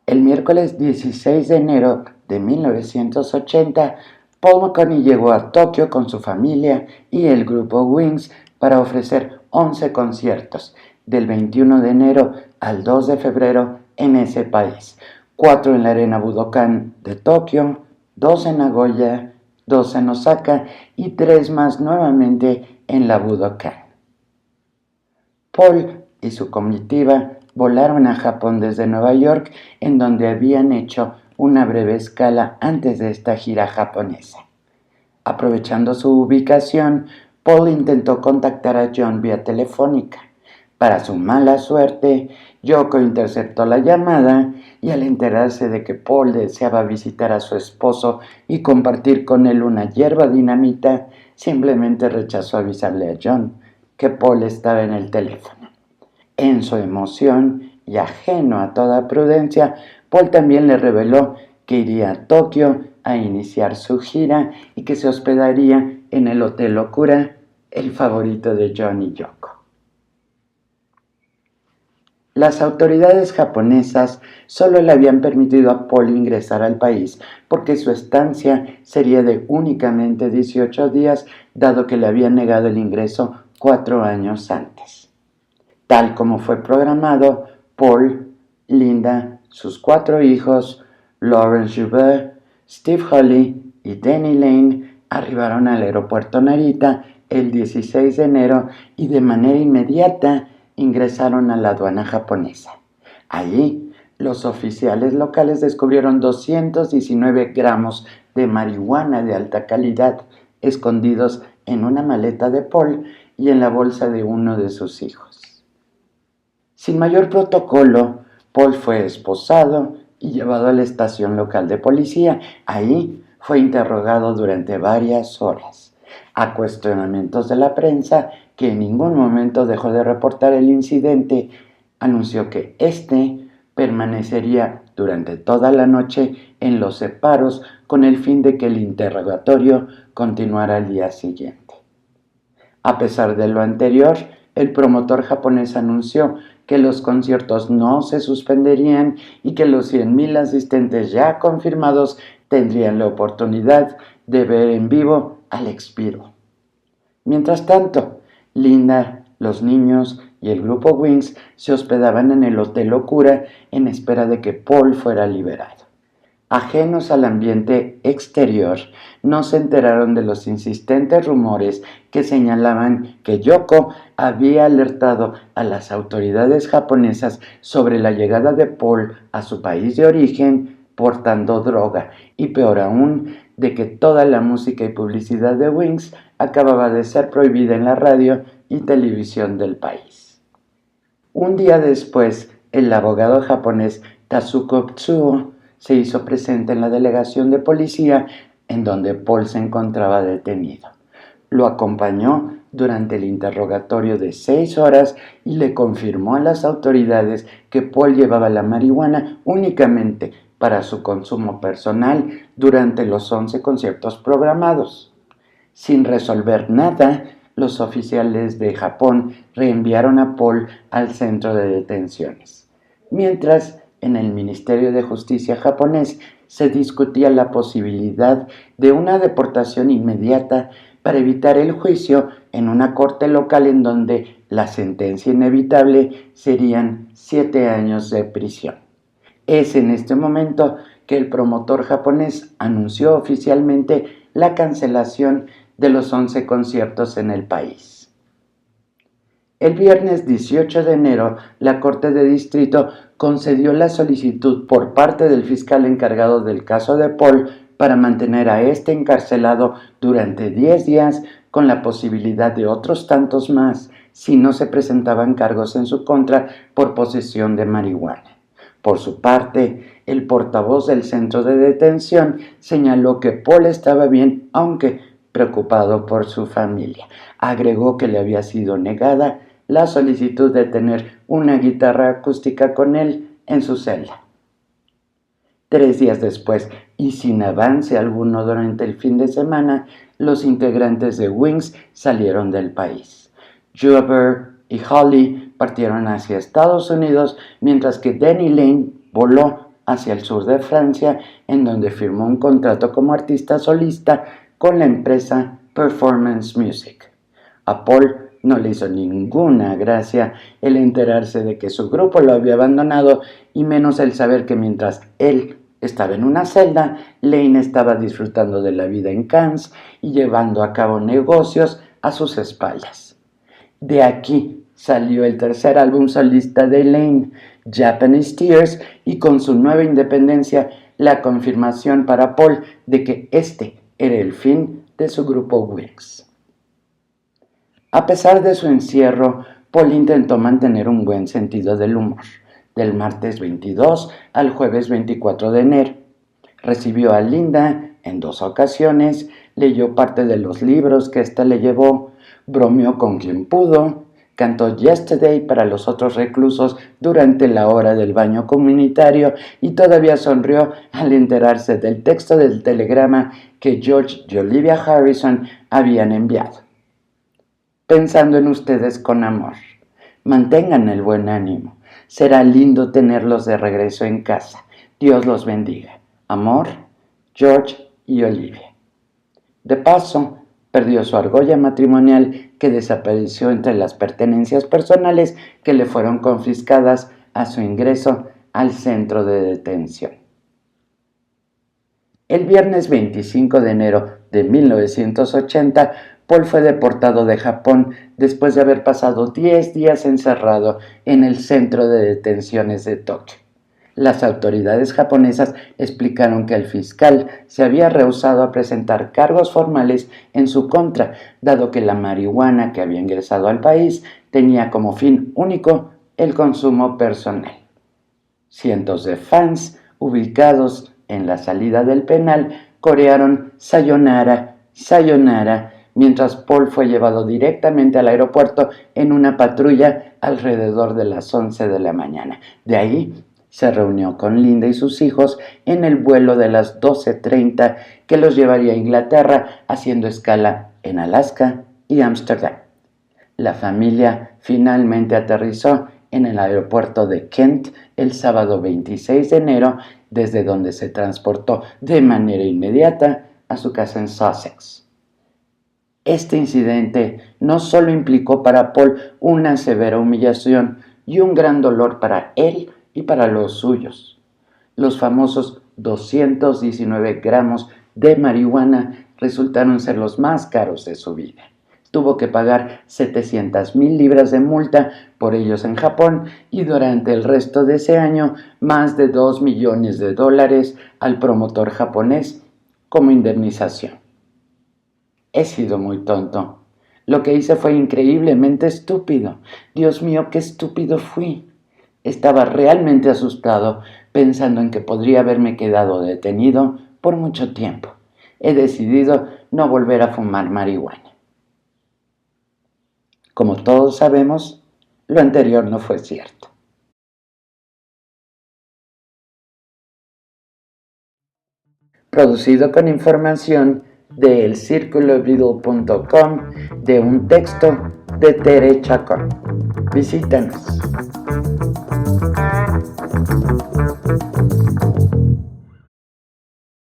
El miércoles 16 de enero de 1980, Paul McCartney llegó a Tokio con su familia y el grupo Wings para ofrecer 11 conciertos, del 21 de enero al 2 de febrero en ese país. 4 en la Arena Budokan de Tokio, 2 en Nagoya, 2 en Osaka y 3 más nuevamente en la Budokan. Paul y su comitiva volaron a Japón desde Nueva York, en donde habían hecho una breve escala antes de esta gira japonesa. Aprovechando su ubicación, Paul intentó contactar a John vía telefónica. Para su mala suerte, Yoko interceptó la llamada y al enterarse de que Paul deseaba visitar a su esposo y compartir con él una hierba dinamita, simplemente rechazó avisarle a John que Paul estaba en el teléfono. En su emoción y ajeno a toda prudencia, Paul también le reveló que iría a Tokio a iniciar su gira y que se hospedaría en el Hotel Okura, el favorito de John y Yoko. Las autoridades japonesas solo le habían permitido a Paul ingresar al país porque su estancia sería de únicamente 18 días, dado que le habían negado el ingreso 4 años antes. Tal como fue programado, Paul, Linda, sus 4 hijos, Lawrence Joubert, Steve Holly y Denny Lane, arribaron al aeropuerto Narita el 16 de enero y de manera inmediata ingresaron a la aduana japonesa. Allí, los oficiales locales descubrieron 219 gramos de marihuana de alta calidad escondidos en una maleta de Paul y en la bolsa de uno de sus hijos. Sin mayor protocolo, Paul fue esposado y llevado a la estación local de policía. Ahí fue interrogado durante varias horas. A cuestionamientos de la prensa, que en ningún momento dejó de reportar el incidente, anunció que éste permanecería durante toda la noche en los separos con el fin de que el interrogatorio continuara al día siguiente. A pesar de lo anterior, el promotor japonés anunció que los conciertos no se suspenderían y que los 100,000 asistentes ya confirmados tendrían la oportunidad de ver en vivo al Expiro. Mientras tanto, Linda, los niños y el grupo Wings se hospedaban en el Hotel Okura en espera de que Paul fuera liberado. Ajenos al ambiente exterior, no se enteraron de los insistentes rumores que señalaban que Yoko había alertado a las autoridades japonesas sobre la llegada de Paul a su país de origen portando droga y, peor aún, de que toda la música y publicidad de Wings acababa de ser prohibida en la radio y televisión del país. Un día después, el abogado japonés Tatsuko Tsuo se hizo presente en la delegación de policía en donde Paul se encontraba detenido. Lo acompañó durante el interrogatorio de 6 horas y le confirmó a las autoridades que Paul llevaba la marihuana únicamente para su consumo personal durante los 11 conciertos programados. Sin resolver nada, los oficiales de Japón reenviaron a Paul al centro de detenciones. Mientras, en el Ministerio de Justicia japonés se discutía la posibilidad de una deportación inmediata para evitar el juicio en una corte local en donde la sentencia inevitable serían 7 años de prisión. Es en este momento que el promotor japonés anunció oficialmente la cancelación de los 11 conciertos en el país. El viernes 18 de enero, la Corte de Distrito concedió la solicitud por parte del fiscal encargado del caso de Paul para mantener a este encarcelado durante 10 días con la posibilidad de otros tantos más si no se presentaban cargos en su contra por posesión de marihuana. Por su parte, el portavoz del centro de detención señaló que Paul estaba bien, aunque preocupado por su familia. Agregó que le había sido negada la solicitud de tener una guitarra acústica con él en su celda. 3 días después, y sin avance alguno durante el fin de semana, los integrantes de Wings salieron del país. Joubert y Holly partieron hacia Estados Unidos, mientras que Denny Laine voló hacia el sur de Francia, en donde firmó un contrato como artista solista con la empresa Performance Music. A Paul no le hizo ninguna gracia el enterarse de que su grupo lo había abandonado, y menos el saber que mientras él estaba en una celda, Laine estaba disfrutando de la vida en Cannes y llevando a cabo negocios a sus espaldas. De aquí salió el tercer álbum solista de Laine, Japanese Tears, y con su nueva independencia, la confirmación para Paul de que este era el fin de su grupo Wings. A pesar de su encierro, Paul intentó mantener un buen sentido del humor, del martes 22 al jueves 24 de enero. Recibió a Linda en 2 ocasiones, leyó parte de los libros que ésta le llevó, bromeó con quien pudo, cantó Yesterday para los otros reclusos durante la hora del baño comunitario y todavía sonrió al enterarse del texto del telegrama que George y Olivia Harrison habían enviado. Pensando en ustedes con amor. Mantengan el buen ánimo. Será lindo tenerlos de regreso en casa. Dios los bendiga. Amor, George y Olivia. De paso, perdió su argolla matrimonial, que desapareció entre las pertenencias personales que le fueron confiscadas a su ingreso al centro de detención. El viernes 25 de enero de 1980, Paul fue deportado de Japón después de haber pasado 10 días encerrado en el centro de detenciones de Tokio. Las autoridades japonesas explicaron que el fiscal se había rehusado a presentar cargos formales en su contra, dado que la marihuana que había ingresado al país tenía como fin único el consumo personal. Cientos de fans ubicados en la salida del penal corearon "Sayonara, Sayonara", mientras Paul fue llevado directamente al aeropuerto en una patrulla alrededor de las 11 de la mañana. De ahí se reunió con Linda y sus hijos en el vuelo de las 12:30 que los llevaría a Inglaterra, haciendo escala en Alaska y Ámsterdam. La familia finalmente aterrizó en el aeropuerto de Kent el sábado 26 de enero, desde donde se transportó de manera inmediata a su casa en Sussex. Este incidente no solo implicó para Paul una severa humillación y un gran dolor para él y para los suyos. Los famosos 219 gramos de marihuana resultaron ser los más caros de su vida. Tuvo que pagar 700,000 libras de multa por ellos en Japón y durante el resto de ese año más de $2 millones al promotor japonés como indemnización. He sido muy tonto. Lo que hice fue increíblemente estúpido. Dios mío, qué estúpido fui. Estaba realmente asustado, pensando en que podría haberme quedado detenido por mucho tiempo. He decidido no volver a fumar marihuana. Como todos sabemos, lo anterior no fue cierto. Producido con información de elcirculobeatle.com, de un texto de Tere Chacón. Visítanos.